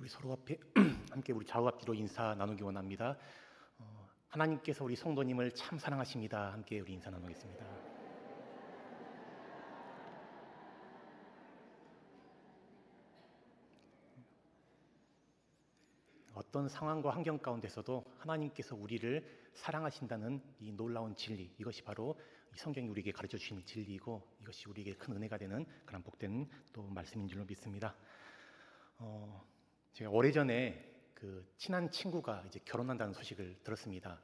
우리 서로 앞에 함께 우리 좌우 앞뒤로 인사 나누기 원합니다. 하나님께서 우리 성도님을 참 사랑하십니다. 함께 우리 인사 나누겠습니다. 어떤 상황과 환경 가운데서도 하나님께서 우리를 사랑하신다는 이 놀라운 진리, 이것이 바로 이 성경이 우리에게 가르쳐 주시는 진리이고, 이것이 우리에게 큰 은혜가 되는 그런 복된 또 말씀인 줄로 믿습니다. 제가 오래전에 그 친한 친구가 이제 결혼한다는 소식을 들었습니다.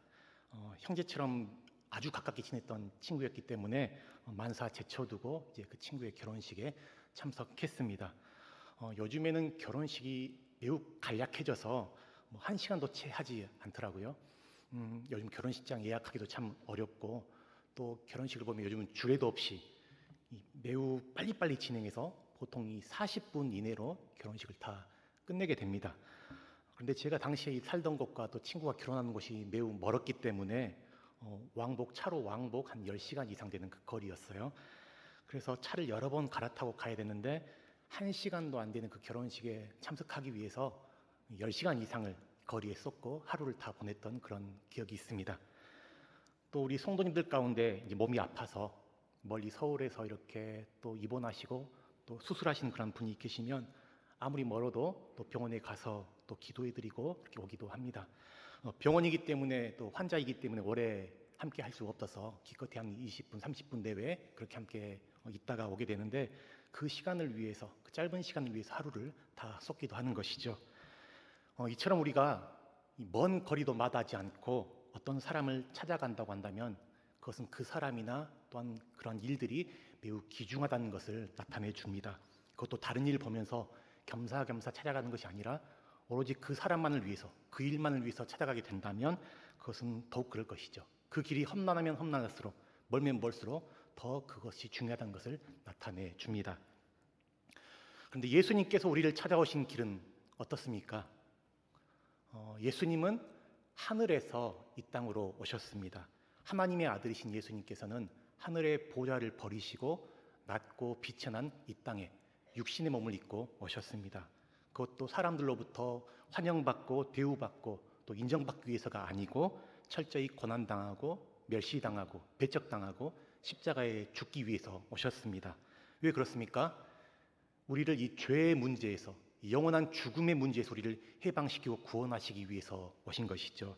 형제처럼 아주 가깝게 지냈던 친구였기 때문에 만사 제쳐두고 이제 그 친구의 결혼식에 참석했습니다. 요즘에는 결혼식이 매우 간략해져서 뭐 1시간도 채 하지 않더라고요. 요즘 결혼식장 예약하기도 참 어렵고, 또 결혼식을 보면 요즘은 주례도 없이 매우 빨리빨리 진행해서 보통 이 40분 이내로 결혼식을 다 끝내게 됩니다. 그런데 제가 당시에 살던 곳과 또 친구가 결혼하는 곳이 매우 멀었기 때문에 차로 왕복 한 10시간 이상 되는 그 거리였어요. 그래서 차를 여러 번 갈아타고 가야 되는데 1시간도 안 되는 그 결혼식에 참석하기 위해서 10시간 이상을 거리에 쏟고 하루를 다 보냈던 그런 기억이 있습니다. 또 우리 성도님들 가운데 이제 몸이 아파서 멀리 서울에서 이렇게 또 입원하시고 또 수술하시는 그런 분이 계시면 아무리 멀어도 또 병원에 가서 또 기도해드리고 그렇게 오기도 합니다. 병원이기 때문에 또 환자이기 때문에 오래 함께 할 수가 없어서 기껏해 한 20분, 30분 내외 그렇게 함께 있다가 오게 되는데, 그 시간을 위해서, 그 짧은 시간을 위해서 하루를 다 쏟기도 하는 것이죠. 이처럼 우리가 먼 거리도 마다하지 않고 어떤 사람을 찾아간다고 한다면 그것은 그 사람이나 또한 그런 일들이 매우 귀중하다는 것을 나타내 줍니다. 그것도 다른 일을 보면서 겸사겸사 찾아가는 것이 아니라 오로지 그 사람만을 위해서, 그 일만을 위해서 찾아가게 된다면 그것은 더욱 그럴 것이죠. 그 길이 험난하면 험난할수록, 멀면 멀수록 더 그것이 중요하다는 것을 나타내 줍니다. 그런데 예수님께서 우리를 찾아오신 길은 어떻습니까? 예수님은 하늘에서 이 땅으로 오셨습니다. 하나님의 아들이신 예수님께서는 하늘의 보좌를 버리시고 낮고 비천한 이 땅에 육신의 몸을 입고 오셨습니다. 그것도 사람들로부터 환영받고 대우받고 또 인정받기 위해서가 아니고 철저히 고난당하고 멸시당하고 배척당하고 십자가에 죽기 위해서 오셨습니다. 왜 그렇습니까? 우리를 이 죄의 문제에서, 이 영원한 죽음의 문제에서 우리를 해방시키고 구원하시기 위해서 오신 것이죠.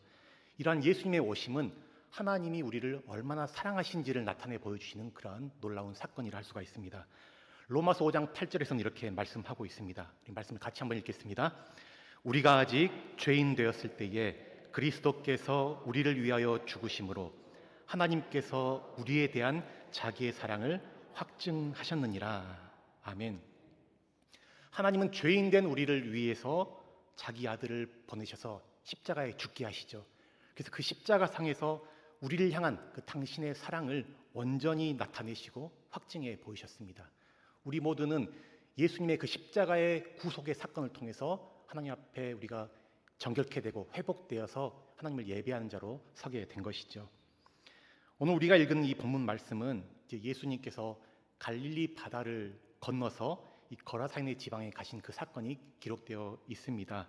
이러한 예수님의 오심은 하나님이 우리를 얼마나 사랑하신지를 나타내 보여주시는 그러한 놀라운 사건이라 할 수가 있습니다. 로마서 5장 8절에서는 이렇게 말씀하고 있습니다. 이 말씀을 같이 한번 읽겠습니다. 우리가 아직 죄인 되었을 때에 그리스도께서 우리를 위하여 죽으심으로 하나님께서 우리에 대한 자기의 사랑을 확증하셨느니라. 아멘. 하나님은 죄인 된 우리를 위해서 자기 아들을 보내셔서 십자가에 죽게 하시죠. 그래서 그 십자가상에서 우리를 향한 그 당신의 사랑을 온전히 나타내시고 확증해 보이셨습니다. 우리 모두는 예수님의 그 십자가의 구속의 사건을 통해서 하나님 앞에 우리가 정결케 되고 회복되어서 하나님을 예배하는 자로 서게 된 것이죠. 오늘 우리가 읽은 이 본문 말씀은 이제 예수님께서 갈릴리 바다를 건너서 이 거라사인의 지방에 가신 그 사건이 기록되어 있습니다.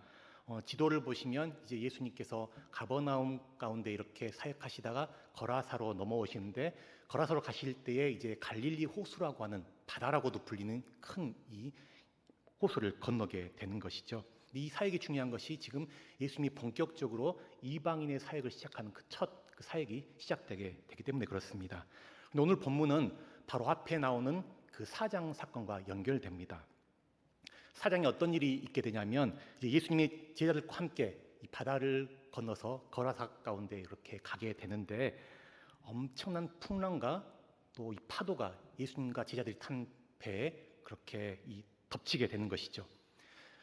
지도를 보시면 이제 예수님께서 가버나움 가운데 이렇게 사역하시다가 거라사로 넘어오시는데, 거라사로 가실 때에 이제 갈릴리 호수라고 하는, 바다라고도 불리는 큰 이 호수를 건너게 되는 것이죠. 이 사역이 중요한 것이 지금 예수님이 본격적으로 이방인의 사역을 시작하는 그 첫 그 사역이 시작되게 되기 때문에 그렇습니다. 근데 오늘 본문은 바로 앞에 나오는 그 사장 사건과 연결됩니다. 사장에 어떤 일이 있게 되냐면, 이제 예수님이 제자들과 함께 이 바다를 건너서 거라사 가운데 이렇게 가게 되는데, 엄청난 풍랑과 또 이 파도가 예수님과 제자들이 탄 배에 그렇게 덮치게 되는 것이죠.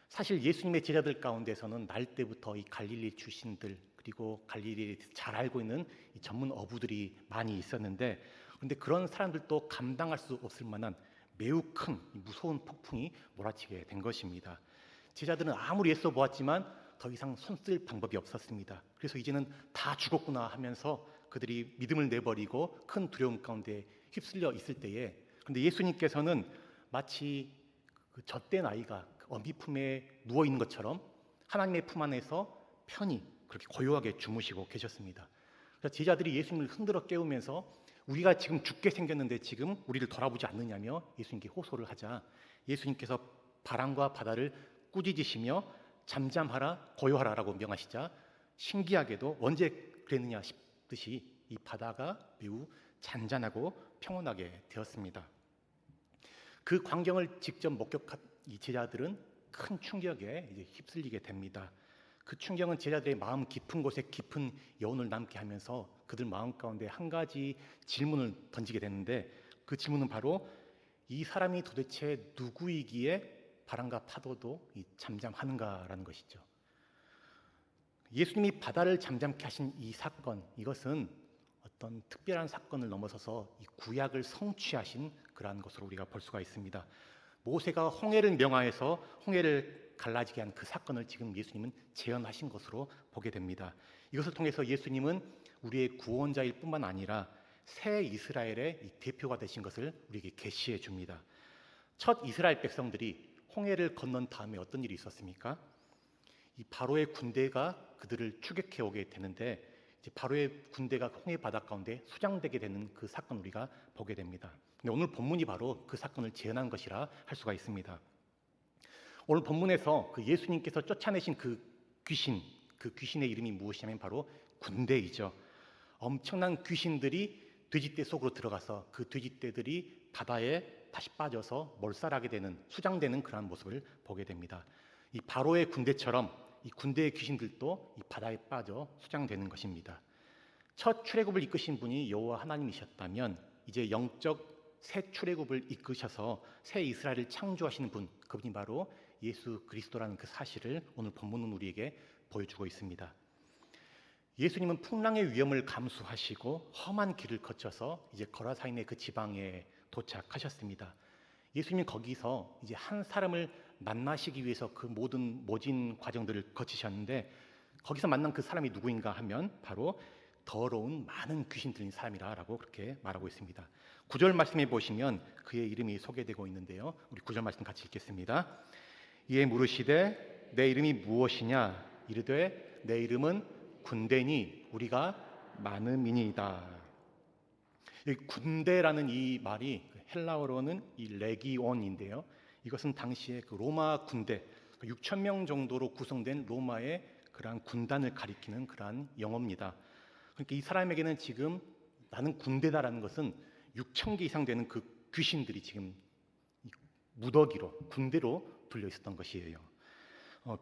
사실 예수님의 제자들 가운데서는 날 때부터 이 갈릴리 출신들, 그리고 갈릴리를 잘 알고 있는 이 전문 어부들이 많이 있었는데, 그런데 그런 사람들도 감당할 수 없을 만한 매우 큰 무서운 폭풍이 몰아치게 된 것입니다. 제자들은 아무리 애써 보았지만 더 이상 손쓸 방법이 없었습니다. 그래서 이제는 다 죽었구나 하면서 그들이 믿음을 내버리고 큰 두려움 가운데 휩쓸려 있을 때에, 그런데 예수님께서는 마치 그 젖된 아이가 어미 품에 누워 있는 것처럼 하나님의 품 안에서 편히 그렇게 고요하게 주무시고 계셨습니다. 그래서 제자들이 예수님을 흔들어 깨우면서 우리가 지금 죽게 생겼는데 지금 우리를 돌아보지 않느냐며 예수님께 호소를 하자 예수님께서 바람과 바다를 꾸짖으시며 잠잠하라 고요하라라고 명하시자 신기하게도 언제 그랬느냐 싶듯이 이 바다가 매우 잔잔하고 평온하게 되었습니다. 그 광경을 직접 목격한 이 제자들은 큰 충격에 이제 휩쓸리게 됩니다. 그 충격은 제자들의 마음 깊은 곳에 깊은 여운을 남게 하면서 그들 마음 가운데 한 가지 질문을 던지게 되는데 그 질문은 바로 이 사람이 도대체 누구이기에 바람과 파도도 잠잠하는가라는 것이죠. 예수님이 바다를 잠잠케 하신 이 사건, 이것은 어떤 특별한 사건을 넘어서서 이 구약을 성취하신 그러한 것으로 우리가 볼 수가 있습니다. 모세가 홍해를 명하여서 홍해를 갈라지게 한 그 사건을 지금 예수님은 재현하신 것으로 보게 됩니다. 이것을 통해서 예수님은 우리의 구원자일 뿐만 아니라 새 이스라엘의 이 대표가 되신 것을 우리에게 계시해 줍니다. 첫 이스라엘 백성들이 홍해를 건넌 다음에 어떤 일이 있었습니까? 이 바로의 군대가 그들을 추격해 오게 되는데 이제 바로의 군대가 홍해 바다 가운데 수장되게 되는 그 사건을 우리가 보게 됩니다. 근데 오늘 본문이 바로 그 사건을 재현한 것이라 할 수가 있습니다. 오늘 본문에서 그 예수님께서 쫓아내신 그 귀신의 이름이 무엇이냐면 바로 군대이죠. 엄청난 귀신들이 돼지떼 속으로 들어가서 그 돼지떼들이 바다에 다시 빠져서 몰살하게 되는 수장되는 그러한 모습을 보게 됩니다. 이 바로의 군대처럼 이 군대의 귀신들도 이 바다에 빠져 수장되는 것입니다. 첫 출애굽을 이끄신 분이 여호와 하나님이셨다면 이제 영적 새 출애굽을 이끄셔서 새 이스라엘을 창조하시는 분, 그분이 바로 예수 그리스도라는 그 사실을 오늘 본문은 우리에게 보여주고 있습니다. 예수님은 풍랑의 위험을 감수하시고 험한 길을 거쳐서 이제 거라사인의 그 지방에 도착하셨습니다. 예수님이 거기서 이제 한 사람을 만나시기 위해서 그 모든 모진 과정들을 거치셨는데 거기서 만난 그 사람이 누구인가 하면 바로 더러운 많은 귀신 들린 사람이라고 그렇게 말하고 있습니다. 9절 말씀에 보시면 그의 이름이 소개되고 있는데요. 우리 9절 말씀 같이 읽겠습니다. 이에 물으시되 내 이름이 무엇이냐? 이르되 내 이름은 군대니 우리가 많음이니이다. 이 군대라는 이 말이 헬라어로는 이 레기온인데요. 이것은 당시에 그 로마 군대 6천 명 정도로 구성된 로마의 그러한 군단을 가리키는 그러한 영어입니다. 그러니까 이 사람에게는 지금 나는 군대다라는 것은 6천 개 이상 되는 그 귀신들이 지금 무더기로 군대로 불려 있었던 것이에요.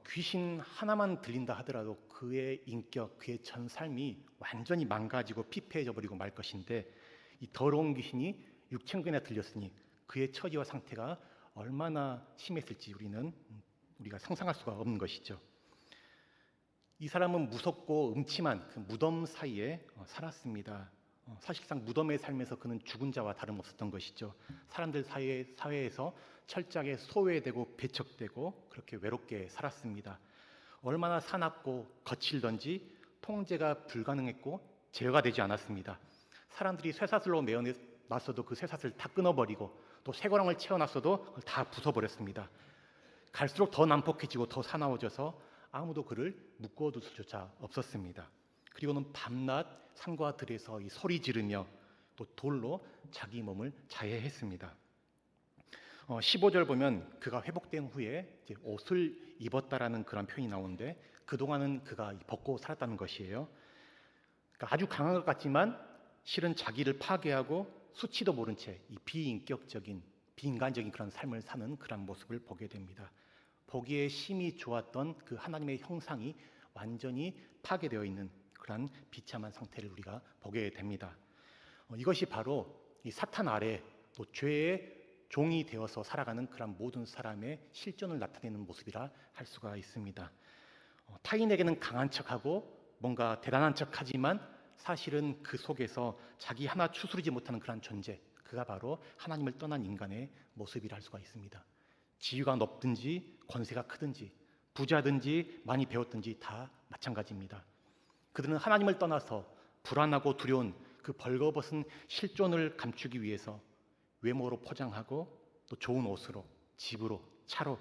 귀신 하나만 들린다 하더라도 그의 인격, 그의 전 삶이 완전히 망가지고 피폐해져 버리고 말 것인데 이 더러운 귀신이 6천 개나 들렸으니 그의 처지와 상태가 얼마나 심했을지 우리가 상상할 수가 없는 것이죠. 이 사람은 무섭고 음침한 그 무덤 사이에 살았습니다. 사실상 무덤에 살면서 그는 죽은 자와 다름없었던 것이죠. 사람들 사회에서 철저하게 소외되고 배척되고 그렇게 외롭게 살았습니다. 얼마나 사납고 거칠던지 통제가 불가능했고 제어가 되지 않았습니다. 사람들이 쇠사슬로 메어놨어도 그 쇠사슬 다 끊어버리고 또 쇠고랑을 채워놨어도 그걸 다 부숴버렸습니다. 갈수록 더 난폭해지고 더 사나워져서 아무도 그를 묶어둘 수조차 없었습니다. 그리고는 밤낮 산과 들에서 이 소리 지르며 또 돌로 자기 몸을 자해했습니다. 15절 보면 그가 회복된 후에 이제 옷을 입었다라는 그런 표현이 나오는데 그동안은 그가 벗고 살았다는 것이에요. 그러니까 아주 강한 것 같지만 실은 자기를 파괴하고 수치도 모른 채 이 비인격적인 비인간적인 그런 삶을 사는 그런 모습을 보게 됩니다. 보기에 심히 좋았던 그 하나님의 형상이 완전히 파괴되어 있는 그런 비참한 상태를 우리가 보게 됩니다. 이것이 바로 이 사탄 아래 또 죄의 종이 되어서 살아가는 그런 모든 사람의 실존을 나타내는 모습이라 할 수가 있습니다. 타인에게는 강한 척하고 뭔가 대단한 척하지만 사실은 그 속에서 자기 하나 추스르지 못하는 그런 존재, 그가 바로 하나님을 떠난 인간의 모습이라 할 수가 있습니다. 지위가 높든지 권세가 크든지 부자든지 많이 배웠든지 다 마찬가지입니다. 그들은 하나님을 떠나서 불안하고 두려운 그 벌거벗은 실존을 감추기 위해서 외모로 포장하고 또 좋은 옷으로, 집으로, 차로,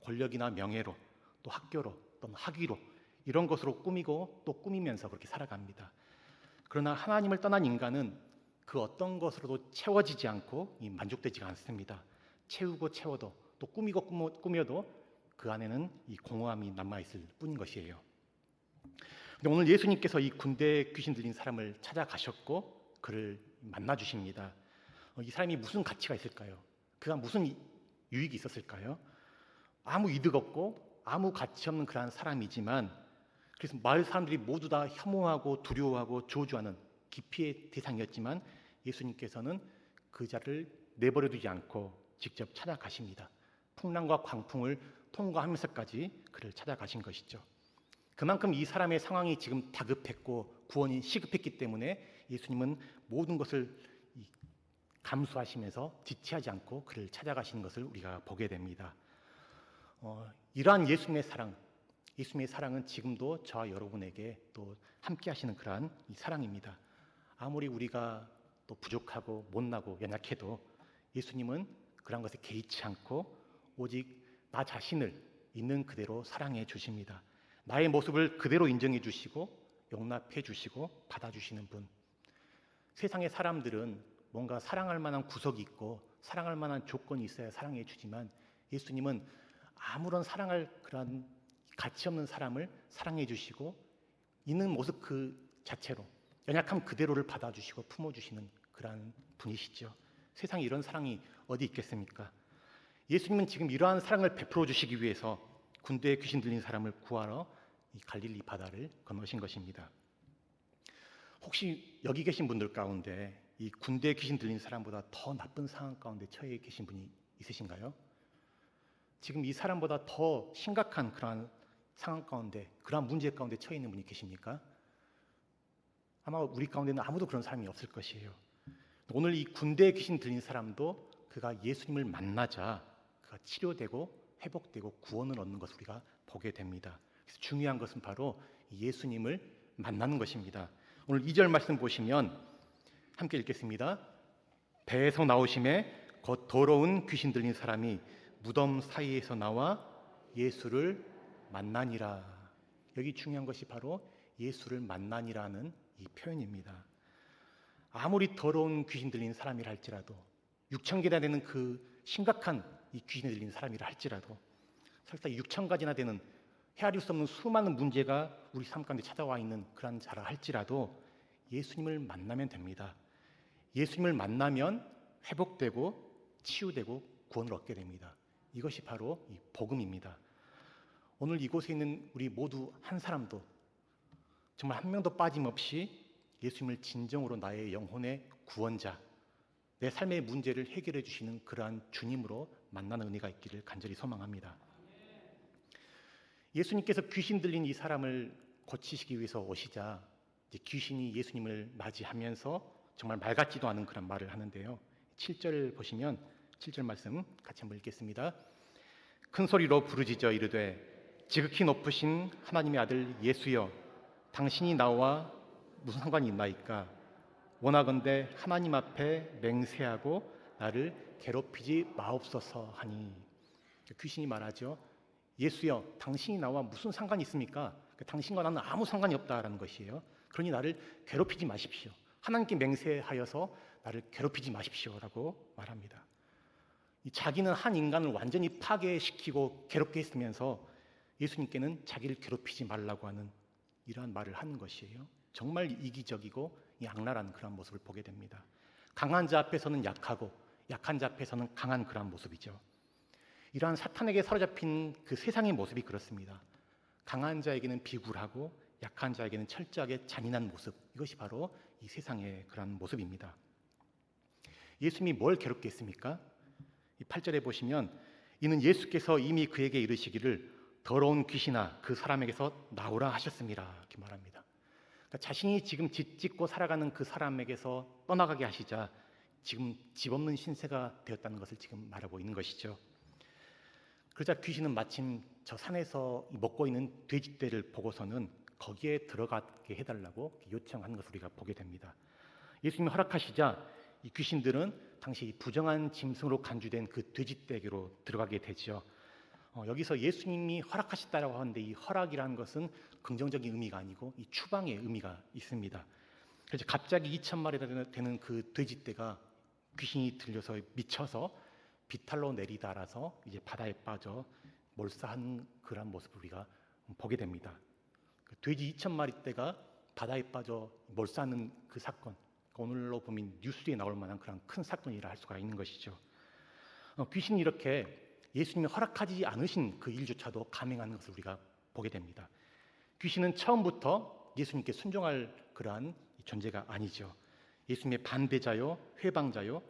권력이나 명예로, 또 학교로 또는 학위로 이런 것으로 꾸미고 또 꾸미면서 그렇게 살아갑니다. 그러나 하나님을 떠난 인간은 그 어떤 것으로도 채워지지 않고 만족되지가 않습니다. 채우고 채워도 또 꾸미고 꾸며도 그 안에는 이 공허함이 남아있을 뿐인 것이에요. 근데 오늘 예수님께서 이 군대에 귀신 들린 사람을 찾아가셨고 그를 만나 주십니다. 이 사람이 무슨 가치가 있을까요? 그가 무슨 유익이 있었을까요? 아무 이득 없고 아무 가치 없는 그러한 사람이지만 그래서 마을 사람들이 모두 다 혐오하고 두려워하고 저주하는 기피의 대상이었지만 예수님께서는 그 자를 내버려 두지 않고 직접 찾아가십니다. 풍랑과 광풍을 통과하면서까지 그를 찾아가신 것이죠. 그만큼 이 사람의 상황이 지금 다급했고 구원이 시급했기 때문에 예수님은 모든 것을 감수하시면서 지체하지 않고 그를 찾아가시는 것을 우리가 보게 됩니다. 이러한 예수님의 사랑은 지금도 저와 여러분에게 또 함께 하시는 그러한 이 사랑입니다. 아무리 우리가 또 부족하고 못나고 연약해도 예수님은 그런 것에 개의치 않고 오직 나 자신을 있는 그대로 사랑해 주십니다. 나의 모습을 그대로 인정해 주시고 용납해 주시고 받아주시는 분. 세상의 사람들은 뭔가 사랑할 만한 구석이 있고 사랑할 만한 조건이 있어야 사랑해 주지만 예수님은 아무런 사랑할 그런 가치 없는 사람을 사랑해 주시고 있는 모습 그 자체로 연약함 그대로를 받아주시고 품어주시는 그러한 분이시죠. 세상에 이런 사랑이 어디 있겠습니까? 예수님은 지금 이러한 사랑을 베풀어 주시기 위해서 군대에 귀신 들린 사람을 구하러 이 갈릴리 바다를 건너신 것입니다. 혹시 여기 계신 분들 가운데 이 군대에 귀신 들린 사람보다 더 나쁜 상황 가운데 처해 계신 분이 있으신가요? 지금 이 사람보다 더 심각한 그러한 상황 가운데, 그러한 문제 가운데 처해 있는 분이 계십니까? 아마 우리 가운데는 아무도 그런 사람이 없을 것이에요. 오늘 이 군대에 귀신 들린 사람도 그가 예수님을 만나자 그가 치료되고 회복되고 구원을 얻는 것을 우리가 보게 됩니다. 그래서 중요한 것은 바로 예수님을 만나는 것입니다. 오늘 2절 말씀 보시면 함께 읽겠습니다. 배에서 나오심에 곧 더러운 귀신 들린 사람이 무덤 사이에서 나와 예수를 만나니라. 여기 중요한 것이 바로 예수를 만나니라는 이 표현입니다. 아무리 더러운 귀신 들린 사람이라 할지라도 6,000개나 되는 그 심각한 이 귀신이 들린 사람이라 할지라도 설사 6,000가지나 되는 헤아릴 수 없는 수많은 문제가 우리 삶 가운데 찾아와 있는 그런 자라 할지라도 예수님을 만나면 됩니다. 예수님을 만나면 회복되고 치유되고 구원을 얻게 됩니다. 이것이 바로 이 복음입니다. 오늘 이곳에 있는 우리 모두 한 사람도 정말 한 명도 빠짐없이 예수님을 진정으로 나의 영혼의 구원자, 내 삶의 문제를 해결해 주시는 그러한 주님으로 만나는 은혜가 있기를 간절히 소망합니다. 예수님께서 귀신 들린 이 사람을 고치시기 위해서 오시자 이제 귀신이 예수님을 맞이하면서 정말 말 같지도 않은 그런 말을 하는데요. 7절 보시면 7절 말씀 같이 한번 읽겠습니다. 큰 소리로 부르짖어 이르되 지극히 높으신 하나님의 아들 예수여 당신이 나와 무슨 상관이 있나이까? 원하건대 하나님 앞에 맹세하고 나를 괴롭히지 마옵소서 하니. 귀신이 말하죠. 예수여 당신이 나와 무슨 상관이 있습니까? 당신과 나는 아무 상관이 없다라는 것이에요. 그러니 나를 괴롭히지 마십시오. 하나님께 맹세하여서 나를 괴롭히지 마십시오라고 말합니다. 자기는 한 인간을 완전히 파괴시키고 괴롭게 했으면서 예수님께는 자기를 괴롭히지 말라고 하는 이러한 말을 하는 것이에요. 정말 이기적이고 악랄한 그런 모습을 보게 됩니다. 강한 자 앞에서는 약하고 약한 자 앞에서는 강한 그런 모습이죠. 이러한 사탄에게 사로잡힌 그 세상의 모습이 그렇습니다. 강한 자에게는 비굴하고 약한 자에게는 철저하게 잔인한 모습, 이것이 바로 이 세상의 그런 모습입니다. 예수님이 뭘 괴롭게 했습니까? 이 8절에 보시면 이는 예수께서 이미 그에게 이르시기를 더러운 귀신아 그 사람에게서 나오라 하셨습니다. 이렇게 말합니다. 그러니까 자신이 지금 짓짓고 살아가는 그 사람에게서 떠나가게 하시자 지금 집 없는 신세가 되었다는 것을 지금 말하고 있는 것이죠. 그러자 귀신은 마침 저 산에서 먹고 있는 돼지떼를 보고서는 거기에 들어가게 해달라고 요청하는 것을 우리가 보게 됩니다. 예수님이 허락하시자 이 귀신들은 당시 부정한 짐승으로 간주된 그 돼지떼에게로 들어가게 되죠. 여기서 예수님이 허락하셨다라고 하는데 이 허락이라는 것은 긍정적인 의미가 아니고 이 추방의 의미가 있습니다. 그래서 갑자기 2,000마리나 되는 그 돼지떼가 귀신이 들려서 미쳐서 비탈로 내리달아서 이제 바다에 빠져 몰사한 그런 모습을 우리가 보게 됩니다. 돼지 2,000마리떼가 바다에 빠져 몰사하는 그 사건, 오늘로 보면 뉴스에 나올 만한 그런 큰 사건이라 할 수가 있는 것이죠. 귀신이 이렇게 예수님이 허락하지 않으신 그 일조차도 감행하는 것을 우리가 보게 됩니다. 귀신은 처음부터 예수님께 순종할 그러한 존재가 아니죠. 예수님의 반대자요, 회방자요,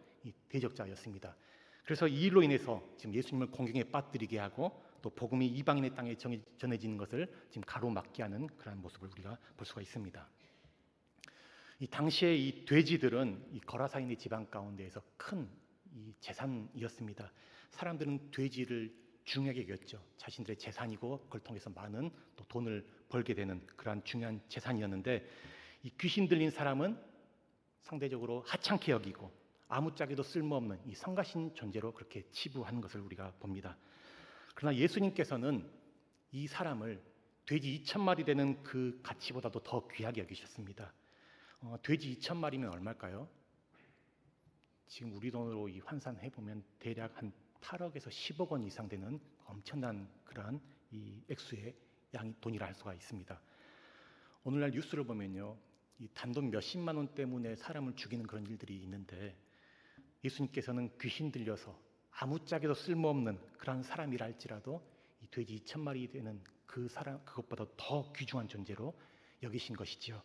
대적자였습니다. 그래서 이 일로 인해서 지금 예수님을 공경에 빠뜨리게 하고 또 복음이 이방인의 땅에 전해지는 것을 지금 가로막게 하는 그런 모습을 우리가 볼 수가 있습니다. 이 당시에 이 돼지들은 이 거라사인의 지방 가운데에서 큰 이 재산이었습니다. 사람들은 돼지를 중요하게 여겼죠. 자신들의 재산이고 그걸 통해서 많은 또 돈을 벌게 되는 그러한 중요한 재산이었는데 이 귀신 들린 사람은 상대적으로 하찮게 여기고 아무짝에도 쓸모없는 이 성가신 존재로 그렇게 치부하는 것을 우리가 봅니다. 그러나 예수님께서는 이 사람을 돼지 2,000마리 되는 그 가치보다도 더 귀하게 여기셨습니다. 돼지 2,000마리면 얼마일까요? 지금 우리 돈으로 이 환산해 보면 대략 한 8억에서 10억 원 이상 되는 엄청난 그러한 이 액수의 양이 돈이라 할 수가 있습니다. 오늘날 뉴스를 보면요, 이 단돈 몇십만 원 때문에 사람을 죽이는 그런 일들이 있는데 예수님께서는 귀신 들려서 아무짝에도 쓸모없는 그런 사람이라 할지라도 이 돼지 2,000마리 되는 그 사람 그것보다 더 귀중한 존재로 여기신 것이지요.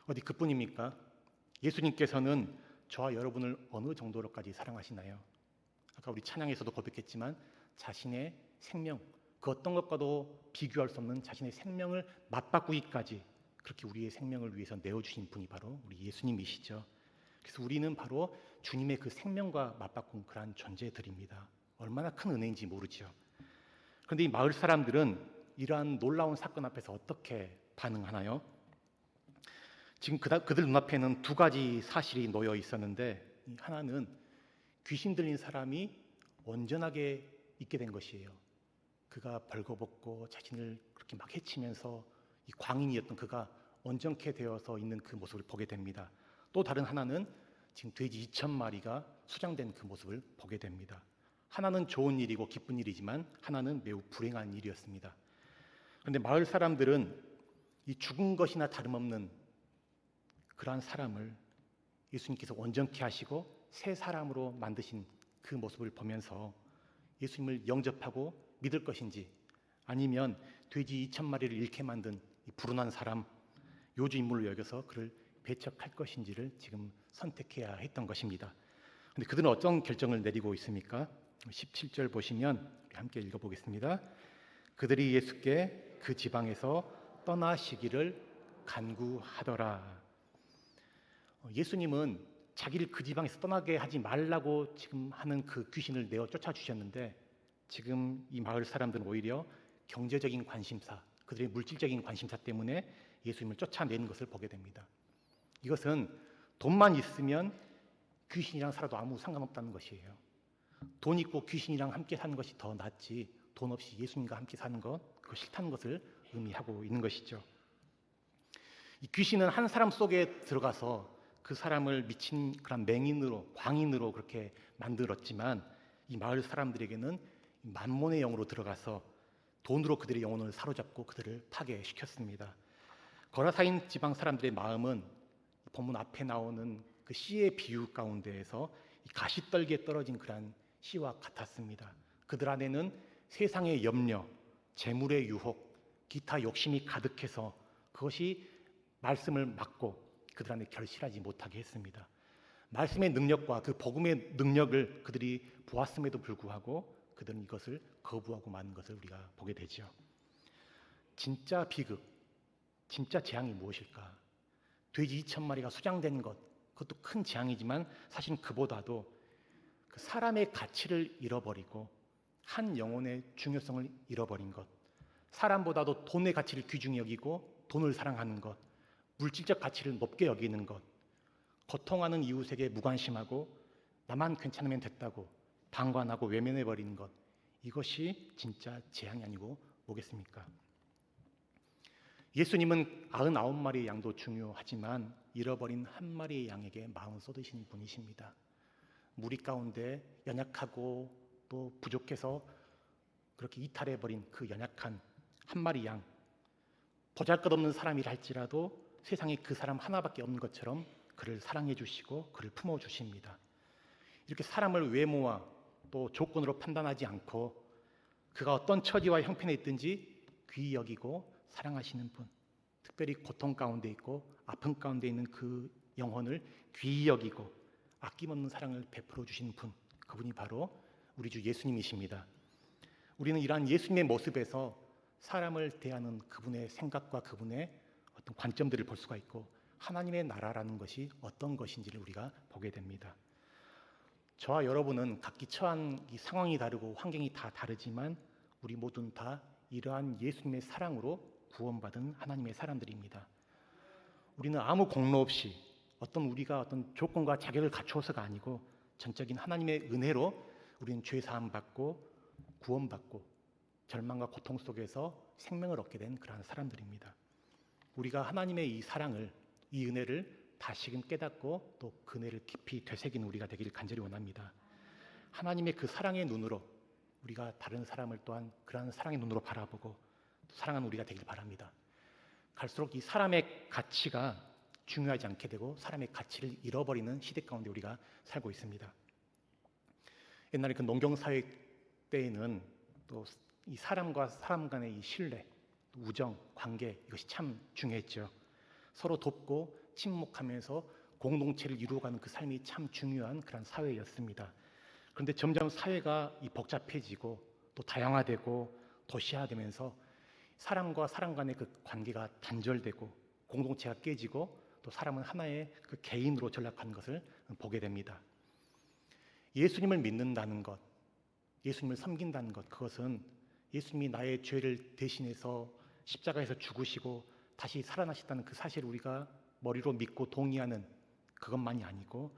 어디 그뿐입니까? 예수님께서는 저와 여러분을 어느 정도로까지 사랑하시나요? 아까 우리 찬양에서도 고백했지만 자신의 생명, 그 어떤 것과도 비교할 수 없는 자신의 생명을 맞바꾸기까지 그렇게 우리의 생명을 위해서 내어주신 분이 바로 우리 예수님이시죠. 그래서 우리는 바로 주님의 그 생명과 맞바꾼 그러한 존재들입니다. 얼마나 큰 은혜인지 모르죠. 그런데 이 마을 사람들은 이러한 놀라운 사건 앞에서 어떻게 반응하나요? 지금 그들 눈앞에는 두 가지 사실이 놓여 있었는데 하나는 귀신 들린 사람이 온전하게 있게 된 것이에요. 그가 벌거벗고 자신을 그렇게 막 해치면서 이 광인이었던 그가 온전케 되어서 있는 그 모습을 보게 됩니다. 또 다른 하나는 지금 돼지 2,000마리가 수장된 그 모습을 보게 됩니다. 하나는 좋은 일이고 기쁜 일이지만 하나는 매우 불행한 일이었습니다. 그런데 마을 사람들은 이 죽은 것이나 다름없는 그러한 사람을 예수님께서 온전케 하시고 새 사람으로 만드신 그 모습을 보면서 예수님을 영접하고 믿을 것인지 아니면 돼지 2,000마리를 잃게 만든 이 불운한 사람, 요주 인물로 여겨서 그를 배척할 것인지를 지금 선택해야 했던 것입니다. 그런데 그들은 어떤 결정을 내리고 있습니까? 17절 보시면 함께 읽어보겠습니다. 그들이 예수께 그 지방에서 떠나시기를 간구하더라. 예수님은 자기를 그 지방에서 떠나게 하지 말라고 지금 하는 그 귀신을 내어 쫓아주셨는데 지금 이 마을 사람들은 오히려 경제적인 관심사, 그들의 물질적인 관심사 때문에 예수님을 쫓아내는 것을 보게 됩니다. 이것은 돈만 있으면 귀신이랑 살아도 아무 상관없다는 것이에요. 돈 있고 귀신이랑 함께 사는 것이 더 낫지 돈 없이 예수님과 함께 사는 것, 그거 싫다는 것을 의미하고 있는 것이죠. 이 귀신은 한 사람 속에 들어가서 그 사람을 미친 그런 맹인으로, 광인으로 그렇게 만들었지만 이 마을 사람들에게는 만몬의 영으로 들어가서 돈으로 그들의 영혼을 사로잡고 그들을 파괴시켰습니다. 거라사인 지방 사람들의 마음은 본문 앞에 나오는 그 씨의 비유 가운데에서 가시떨기에 떨어진 그러한 씨와 같았습니다. 그들 안에는 세상의 염려, 재물의 유혹, 기타 욕심이 가득해서 그것이 말씀을 막고 그들 안에 결실하지 못하게 했습니다. 말씀의 능력과 그 복음의 능력을 그들이 보았음에도 불구하고 그들은 이것을 거부하고 마는 것을 우리가 보게 되죠. 진짜 비극, 진짜 재앙이 무엇일까? 돼지 2,000마리가 수장된 것, 그것도 큰 재앙이지만 사실은 그보다도 그 사람의 가치를 잃어버리고 한 영혼의 중요성을 잃어버린 것, 사람보다도 돈의 가치를 귀중히 여기고 돈을 사랑하는 것, 물질적 가치를 높게 여기는 것, 고통하는 이웃에게 무관심하고 나만 괜찮으면 됐다고 방관하고 외면해버리는 것, 이것이 진짜 재앙이 아니고 뭐겠습니까? 예수님은 99마리의 양도 중요하지만 잃어버린 한 마리의 양에게 마음 쏟으시는 분이십니다. 무리 가운데 연약하고 또 부족해서 그렇게 이탈해버린 그 연약한 한 마리 양, 보잘것없는 사람이라 할지라도 세상에 그 사람 하나밖에 없는 것처럼 그를 사랑해 주시고 그를 품어 주십니다. 이렇게 사람을 외모와 또 조건으로 판단하지 않고 그가 어떤 처지와 형편에 있든지 귀히 여기고 사랑하시는 분, 특별히 고통 가운데 있고 아픔 가운데 있는 그 영혼을 귀히 여기고 아낌없는 사랑을 베풀어 주시는 분, 그분이 바로 우리 주 예수님이십니다. 우리는 이러한 예수님의 모습에서 사람을 대하는 그분의 생각과 그분의 어떤 관점들을 볼 수가 있고 하나님의 나라라는 것이 어떤 것인지를 우리가 보게 됩니다. 저와 여러분은 각기 처한 이 상황이 다르고 환경이 다 다르지만 우리 모두는 다 이러한 예수님의 사랑으로 구원받은 하나님의 사람들입니다. 우리는 아무 공로 없이 우리가 어떤 조건과 자격을 갖추어서가 아니고 전적인 하나님의 은혜로 우리는 죄 사함 받고 구원받고 절망과 고통 속에서 생명을 얻게 된 그러한 사람들입니다. 우리가 하나님의 이 사랑을, 이 은혜를 다시금 깨닫고 또 그 은혜를 깊이 되새기는 우리가 되기를 간절히 원합니다. 하나님의 그 사랑의 눈으로 우리가 다른 사람을 또한 그러한 사랑의 눈으로 바라보고 또 사랑하는 우리가 되길 바랍니다. 갈수록 이 사람의 가치가 중요하지 않게 되고 사람의 가치를 잃어버리는 시대 가운데 우리가 살고 있습니다. 옛날에 그 농경사회 때에는 또 이 사람과 사람 간의 이 신뢰, 우정, 관계 이것이 참 중요했죠. 서로 돕고 침묵하면서 공동체를 이루어가는 그 삶이 참 중요한 그런 사회였습니다. 그런데 점점 사회가 복잡해지고 또 다양화되고 도시화되면서 사람과 사람 간의 그 관계가 단절되고 공동체가 깨지고 또 사람은 하나의 그 개인으로 전락하는 것을 보게 됩니다. 예수님을 믿는다는 것, 예수님을 섬긴다는 것, 그것은 예수님이 나의 죄를 대신해서 십자가에서 죽으시고 다시 살아나셨다는 그 사실을 우리가 머리로 믿고 동의하는 그것만이 아니고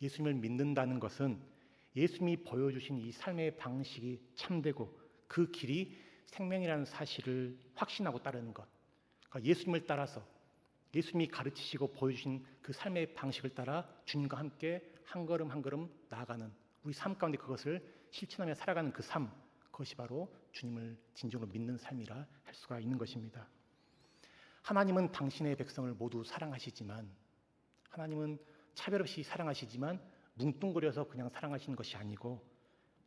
예수님을 믿는다는 것은 예수님이 보여주신 이 삶의 방식이 참되고 그 길이 생명이라는 사실을 확신하고 따르는 것. 그러니까 예수님을 따라서 예수님이 가르치시고 보여주신 그 삶의 방식을 따라 주님과 함께 한 걸음 한 걸음 나아가는 우리 삶 가운데 그것을 실천하며 살아가는 그 삶, 그것이 바로 주님을 진정으로 믿는 삶이라 할 수가 있는 것입니다. 하나님은 당신의 백성을 모두 사랑하시지만 하나님은 차별 없이 사랑하시지만 뭉뚱그려서 그냥 사랑하시는 것이 아니고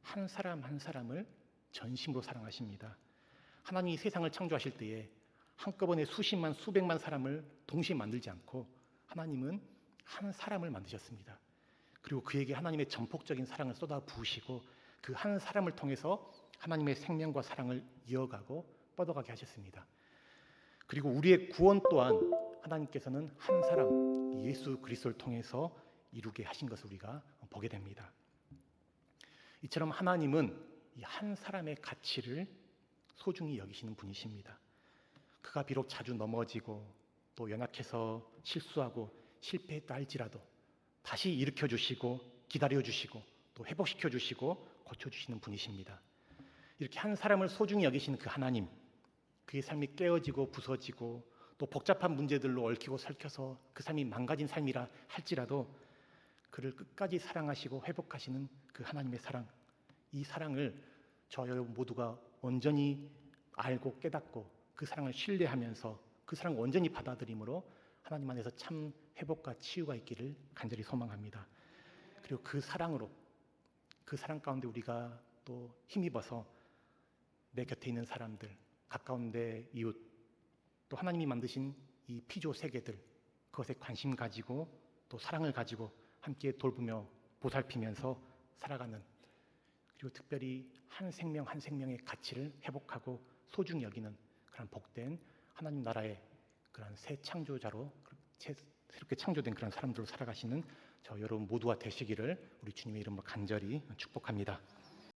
한 사람 한 사람을 전심으로 사랑하십니다. 하나님이 세상을 창조하실 때에 한꺼번에 수십만 수백만 사람을 동시에 만들지 않고 하나님은 한 사람을 만드셨습니다. 그리고 그에게 하나님의 전폭적인 사랑을 쏟아 부으시고 그 한 사람을 통해서 하나님의 생명과 사랑을 이어가고 뻗어가게 하셨습니다. 그리고 우리의 구원 또한 하나님께서는 한 사람 예수 그리스도를 통해서 이루게 하신 것을 우리가 보게 됩니다. 이처럼 하나님은 이 한 사람의 가치를 소중히 여기시는 분이십니다. 그가 비록 자주 넘어지고 또 연약해서 실수하고 실패했다 할지라도 다시 일으켜 주시고 기다려 주시고 또 회복시켜 주시고 고쳐 주시는 분이십니다. 이렇게 한 사람을 소중히 여기시는 그 하나님, 그의 삶이 깨어지고 부서지고 또 복잡한 문제들로 얽히고 설켜서 그 삶이 망가진 삶이라 할지라도 그를 끝까지 사랑하시고 회복하시는 그 하나님의 사랑, 이 사랑을 저 여러분 모두가 온전히 알고 깨닫고 그 사랑을 신뢰하면서 그 사랑을 온전히 받아들임으로 하나님 안에서 참 회복과 치유가 있기를 간절히 소망합니다. 그리고 그 사랑으로 그 사랑 가운데 우리가 또 힘입어서 내 곁에 있는 사람들, 가까운 내 이웃, 또 하나님이 만드신 이 피조 세계들, 그것에 관심 가지고 또 사랑을 가지고 함께 돌보며 보살피면서 살아가는, 그리고 특별히 한 생명 한 생명의 가치를 회복하고 소중히 여기는 그런 복된 하나님 나라의 그런 새 창조자로 새롭게 창조된 그런 사람들로 살아가시는 저 여러분 모두가 되시기를 우리 주님의 이름으로 간절히 축복합니다.